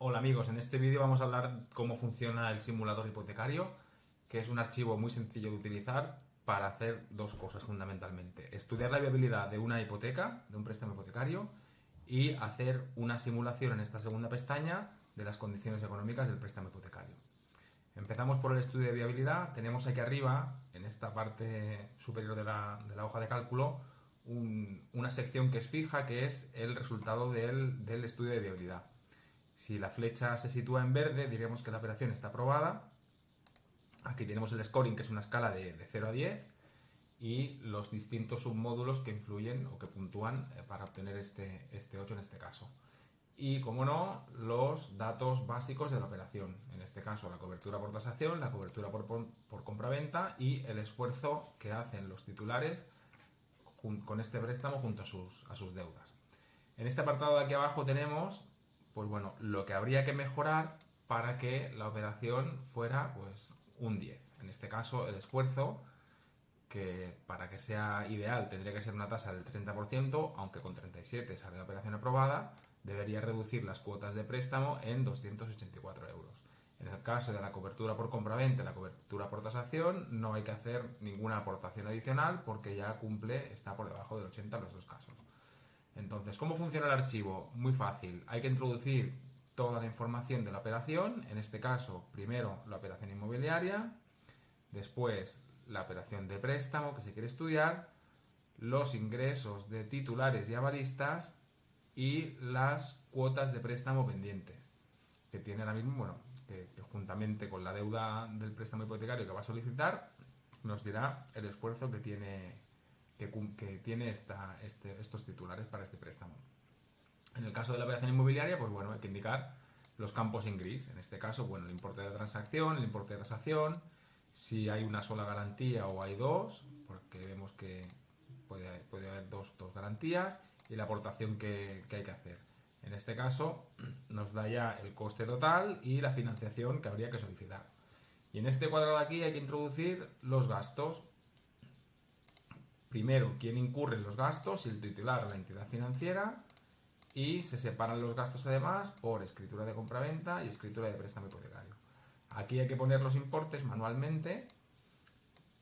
Hola amigos, en este vídeo vamos a hablar cómo funciona el simulador hipotecario, que es un archivo muy sencillo de utilizar para hacer dos cosas fundamentalmente. Estudiar la viabilidad de una hipoteca, de un préstamo hipotecario, y hacer una simulación en esta segunda pestaña de las condiciones económicas del préstamo hipotecario. Empezamos por el estudio de viabilidad. Tenemos aquí arriba, en esta parte superior de la hoja de cálculo, una sección que es fija, que es el resultado del estudio de viabilidad. Si la flecha se sitúa en verde, diremos que la operación está aprobada. Aquí tenemos el scoring, que es una escala de 0 a 10, y los distintos submódulos que influyen o que puntúan para obtener este 8 en este caso. Y, como no, los datos básicos de la operación. En este caso, la cobertura por tasación, la cobertura por compraventa y el esfuerzo que hacen los titulares con este préstamo junto a sus deudas. En este apartado de aquí abajo tenemos, pues bueno, lo que habría que mejorar para que la operación fuera pues un 10. En este caso, el esfuerzo, que para que sea ideal tendría que ser una tasa del 30%, aunque con 37 sale la operación aprobada, debería reducir las cuotas de préstamo en 284 euros. En el caso de la cobertura por compraventa y la cobertura por tasación, no hay que hacer ninguna aportación adicional porque ya está por debajo del 80 en los dos casos. Entonces, ¿cómo funciona el archivo? Muy fácil. Hay que introducir toda la información de la operación. En este caso, primero la operación inmobiliaria, después la operación de préstamo que se quiere estudiar, los ingresos de titulares y avalistas y las cuotas de préstamo pendientes que tiene ahora mismo, bueno, que juntamente con la deuda del préstamo hipotecario que va a solicitar, nos dirá el esfuerzo que tiene estos titulares para este préstamo. En el caso de la operación inmobiliaria, pues bueno, hay que indicar los campos en gris. En este caso, bueno, el importe de la transacción, el importe de tasación, si hay una sola garantía o hay dos, porque vemos que puede haber dos garantías, y la aportación que hay que hacer. En este caso, nos da ya el coste total y la financiación que habría que solicitar. Y en este cuadrado de aquí hay que introducir los gastos. Primero, quién incurre en los gastos, si el titular o la entidad financiera, y se separan los gastos además por escritura de compraventa y escritura de préstamo hipotecario. Aquí hay que poner los importes manualmente,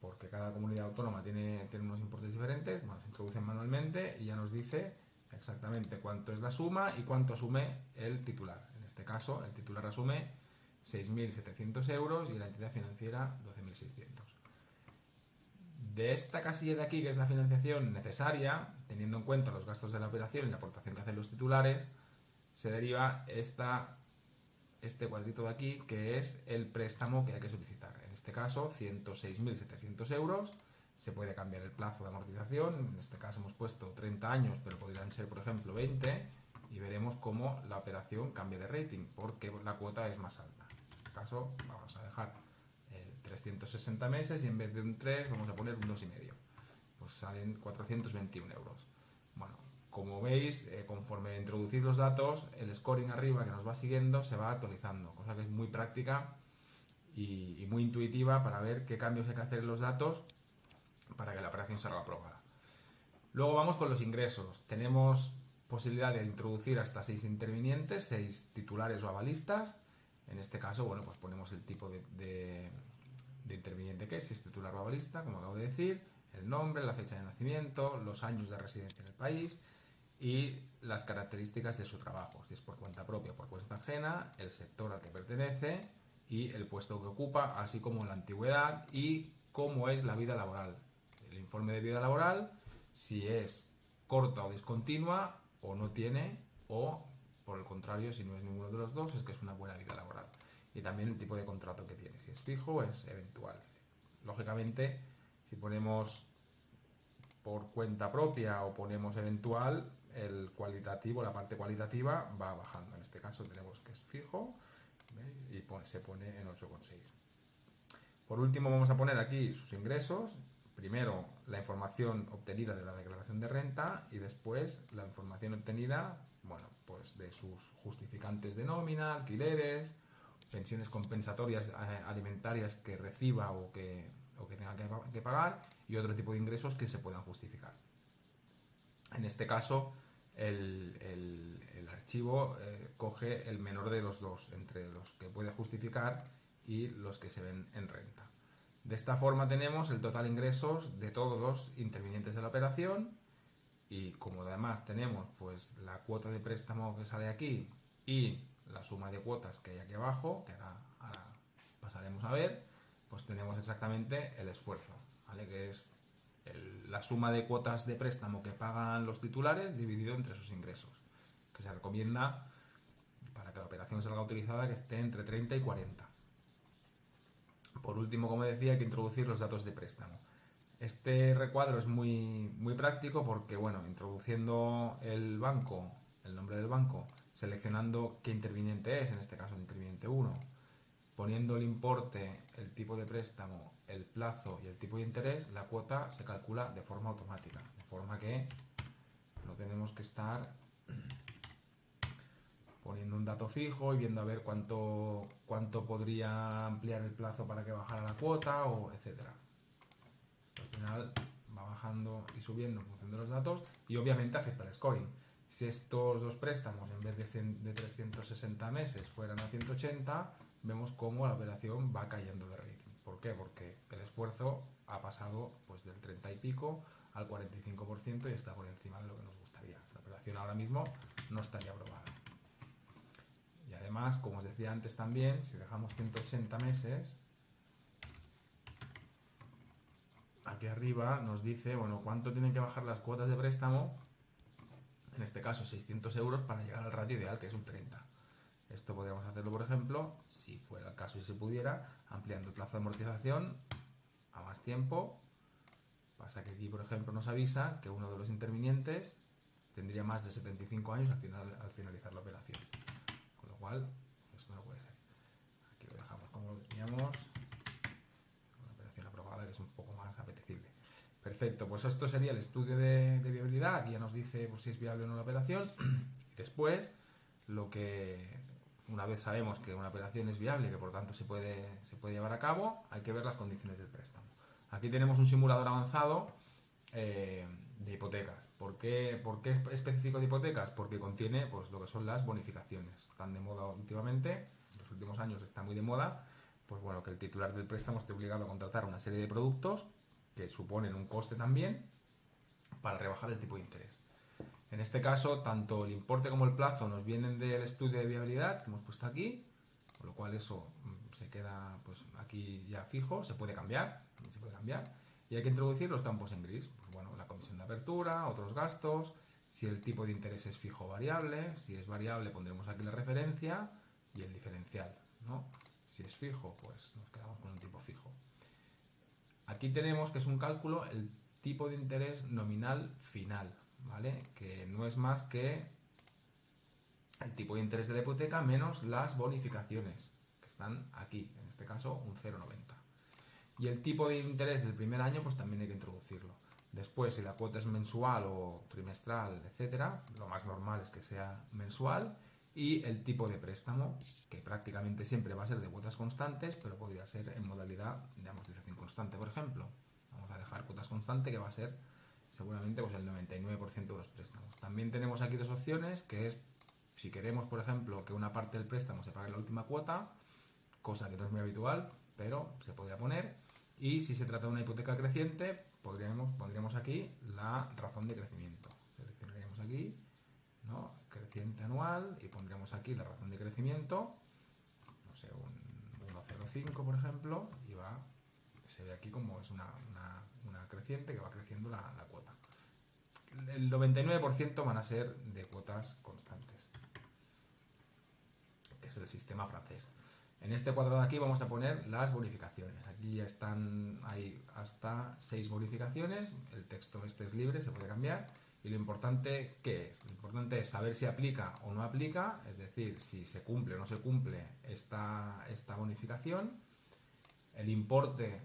porque cada comunidad autónoma tiene unos importes diferentes. Bueno, se introducen manualmente y ya nos dice exactamente cuánto es la suma y cuánto asume el titular. En este caso, el titular asume 6.700 euros y la entidad financiera 12.600. De esta casilla de aquí, que es la financiación necesaria, teniendo en cuenta los gastos de la operación y la aportación que hacen los titulares, se deriva este cuadrito de aquí, que es el préstamo que hay que solicitar. En este caso, 106.700 euros. Se puede cambiar el plazo de amortización. En este caso hemos puesto 30 años, pero podrían ser, por ejemplo, 20. Y veremos cómo la operación cambia de rating, porque la cuota es más alta. En este caso, vamos a dejar 360 meses y en vez de un 3 vamos a poner un 2,5. Pues salen 421 euros. Bueno, como veis, conforme introducís los datos, el scoring arriba que nos va siguiendo se va actualizando, cosa que es muy práctica y muy intuitiva para ver qué cambios hay que hacer en los datos para que la operación salga aprobada. Luego vamos con los ingresos. Tenemos posibilidad de introducir hasta 6 intervinientes, 6 titulares o avalistas. En este caso, bueno, pues ponemos el tipo de interviniente que es, si es titular o avalista, como acabo de decir, el nombre, la fecha de nacimiento, los años de residencia en el país y las características de su trabajo, si es por cuenta propia o por cuenta ajena, el sector al que pertenece y el puesto que ocupa, así como la antigüedad y cómo es la vida laboral. El informe de vida laboral, si es corta o discontinua, o no tiene, o por el contrario, si no es ninguno de los dos, es que es una buena vida laboral. Y también el tipo de contrato que tiene, si es fijo o es eventual. Lógicamente, si ponemos por cuenta propia o ponemos eventual, el cualitativo, la parte cualitativa va bajando. En este caso tenemos que es fijo, ¿veis? Y se pone en 8,6. Por último, vamos a poner aquí sus ingresos. Primero, la información obtenida de la declaración de renta y después la información obtenida, bueno, pues de sus justificantes de nómina, alquileres, pensiones compensatorias alimentarias que reciba o que tenga que pagar, y otro tipo de ingresos que se puedan justificar. En este caso, el archivo coge el menor de los dos, entre los que puede justificar y los que se ven en renta. De esta forma tenemos el total ingresos de todos los intervinientes de la operación, y como además tenemos pues la cuota de préstamo que sale aquí y la suma de cuotas que hay aquí abajo, que ahora pasaremos a ver, pues tenemos exactamente el esfuerzo, ¿vale? Que es la suma de cuotas de préstamo que pagan los titulares dividido entre sus ingresos, que se recomienda para que la operación salga utilizada que esté entre 30 y 40. Por último, como decía, hay que introducir los datos de préstamo. Este recuadro es muy práctico porque, bueno, introduciendo el banco, el nombre del banco, seleccionando qué interviniente es, en este caso el interviniente 1, poniendo el importe, el tipo de préstamo, el plazo y el tipo de interés, la cuota se calcula de forma automática, de forma que no tenemos que estar poniendo un dato fijo y viendo a ver cuánto podría ampliar el plazo para que bajara la cuota, o etcétera. Al final va bajando y subiendo en función de los datos, y obviamente afecta el scoring. Si estos dos préstamos en vez de 360 meses fueran a 180, vemos cómo la operación va cayendo de rating. ¿Por qué? Porque el esfuerzo ha pasado pues del 30 y pico al 45% y está por encima de lo que nos gustaría. La operación ahora mismo no estaría aprobada. Y además, como os decía antes también, si dejamos 180 meses, aquí arriba nos dice, bueno, cuánto tienen que bajar las cuotas de préstamo, en este caso 600 euros, para llegar al ratio ideal, que es un 30. Esto podríamos hacerlo, por ejemplo, si fuera el caso y se pudiera, ampliando el plazo de amortización a más tiempo. Pasa que aquí, por ejemplo, nos avisa que uno de los intervinientes tendría más de 75 años al finalizar la operación. Con lo cual, esto no puede ser. Aquí lo dejamos como lo teníamos. Una operación aprobada que es un poco más apetecible. Perfecto, pues esto sería el estudio de viabilidad. Aquí ya nos dice pues, si es viable o no la operación. Y después, una vez sabemos que una operación es viable y que por tanto se puede llevar a cabo, hay que ver las condiciones del préstamo. Aquí tenemos un simulador avanzado de hipotecas. ¿Por qué es específico de hipotecas? Porque contiene pues, lo que son las bonificaciones. Están de moda últimamente, en los últimos años está muy de moda, pues bueno, que el titular del préstamo esté obligado a contratar una serie de productos que suponen un coste también para rebajar el tipo de interés. En este caso, tanto el importe como el plazo nos vienen del estudio de viabilidad que hemos puesto aquí, con lo cual eso se queda pues aquí ya fijo, se puede cambiar, y hay que introducir los campos en gris. Pues bueno, la comisión de apertura, otros gastos, si el tipo de interés es fijo o variable. Si es variable pondremos aquí la referencia y el diferencial, ¿no? Si es fijo, pues nos quedamos con un tipo fijo. Aquí tenemos que es un cálculo el tipo de interés nominal final, ¿vale? Que no es más que el tipo de interés de la hipoteca menos las bonificaciones, que están aquí, en este caso un 0,90. Y el tipo de interés del primer año pues también hay que introducirlo. Después, si la cuota es mensual o trimestral, etcétera, lo más normal es que sea mensual. Y el tipo de préstamo, que prácticamente siempre va a ser de cuotas constantes, pero podría ser en modalidad de amortización constante, por ejemplo. Vamos a dejar cuotas constante, que va a ser seguramente pues el 99% de los préstamos. También tenemos aquí dos opciones, que es si queremos, por ejemplo, que una parte del préstamo se pague en la última cuota, cosa que no es muy habitual, pero se podría poner. Y si se trata de una hipoteca creciente, pondríamos aquí la razón de crecimiento. Seleccionaríamos aquí, ¿no?, creciente anual, y pondremos aquí la razón de crecimiento, no sé, un 1,05 por ejemplo, y se ve aquí como es una creciente que va creciendo la cuota. El 99% van a ser de cuotas constantes, que es el sistema francés. En este cuadrado de aquí vamos a poner las bonificaciones. Aquí hay hasta 6 bonificaciones. El texto este es libre, se puede cambiar. Y lo importante, ¿qué es? Lo importante es saber si aplica o no aplica, es decir, si se cumple o no se cumple esta bonificación, el importe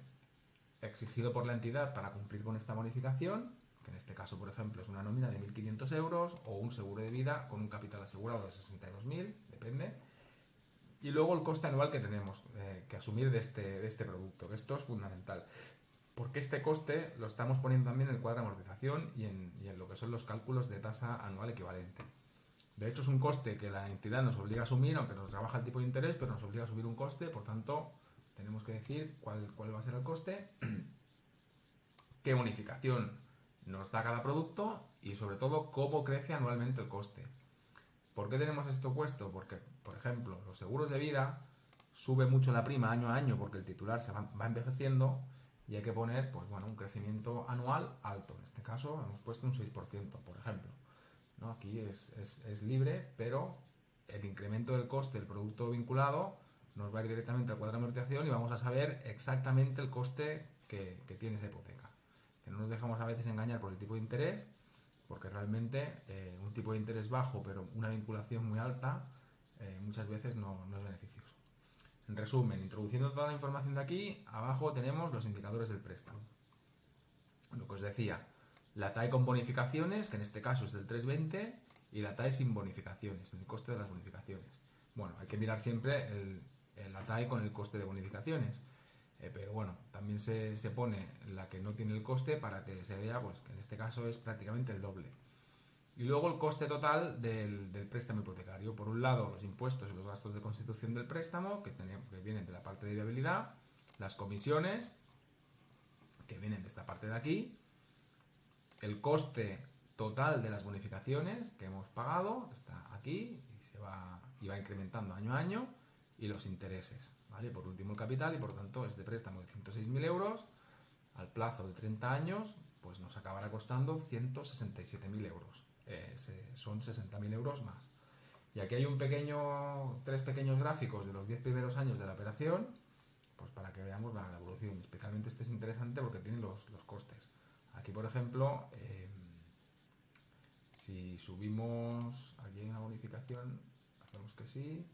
exigido por la entidad para cumplir con esta bonificación, que en este caso, por ejemplo, es una nómina de 1.500 euros o un seguro de vida con un capital asegurado de 62.000, depende. Y luego el coste anual que tenemos que asumir de este producto, que esto es fundamental. porque este coste lo estamos poniendo también en el cuadro de amortización y en lo que son los cálculos de tasa anual equivalente. De hecho, es un coste que la entidad nos obliga a asumir, aunque nos trabaja el tipo de interés, pero nos obliga a subir un coste, por tanto, tenemos que decir cuál va a ser el coste, qué bonificación nos da cada producto y, sobre todo, cómo crece anualmente el coste. ¿Por qué tenemos esto puesto? Porque, por ejemplo, los seguros de vida sube mucho la prima año a año porque el titular se va envejeciendo y hay que poner pues, bueno, un crecimiento anual alto. En este caso hemos puesto un 6%, por ejemplo. ¿No? Aquí es libre, pero el incremento del coste del producto vinculado nos va a ir directamente al cuadro de amortización y vamos a saber exactamente el coste que tiene esa hipoteca. Que no nos dejamos a veces engañar por el tipo de interés, porque realmente un tipo de interés bajo pero una vinculación muy alta muchas veces no es beneficioso. En resumen, introduciendo toda la información de aquí, abajo tenemos los indicadores del préstamo. Lo que os decía, la TAE con bonificaciones, que en este caso es del 3,20, y la TAE sin bonificaciones, el coste de las bonificaciones. Bueno, hay que mirar siempre la TAE con el coste de bonificaciones, pero bueno, también se pone la que no tiene el coste para que se vea pues, que en este caso es prácticamente el doble. Y luego el coste total del préstamo hipotecario. Por un lado, los impuestos y los gastos de constitución del préstamo, que vienen de la parte de viabilidad, las comisiones, que vienen de esta parte de aquí, el coste total de las bonificaciones que hemos pagado, está aquí, y va incrementando año a año, y los intereses, ¿vale? Por último el capital, y por tanto este préstamo de 106.000 euros, al plazo de 30 años, pues nos acabará costando 167.000 euros. Son 60.000 euros más. Y aquí hay tres pequeños gráficos de los 10 primeros años de la operación, pues para que veamos la evolución. Especialmente este es interesante porque tiene los costes. Aquí, por ejemplo, si subimos, aquí hay una bonificación, hacemos que sí,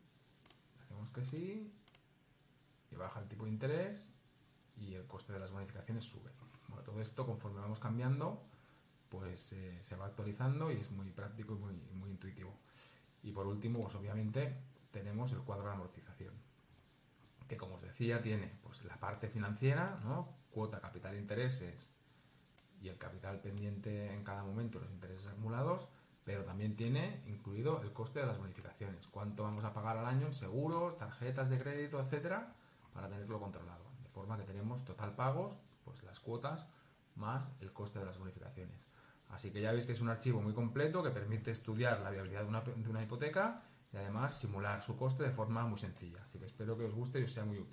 y baja el tipo de interés y el coste de las bonificaciones sube. Bueno, todo esto, conforme vamos cambiando, pues se va actualizando y es muy práctico y muy intuitivo. Y por último, pues obviamente tenemos el cuadro de amortización, que como os decía tiene pues la parte financiera, ¿no? Cuota, capital, intereses y el capital pendiente en cada momento, los intereses acumulados, pero también tiene incluido el coste de las bonificaciones, cuánto vamos a pagar al año en seguros, tarjetas de crédito, etcétera, para tenerlo controlado, de forma que tenemos total pagos, pues las cuotas más el coste de las bonificaciones. Así que ya veis que es un archivo muy completo que permite estudiar la viabilidad de una hipoteca y además simular su coste de forma muy sencilla. Así que espero que os guste y os sea muy útil.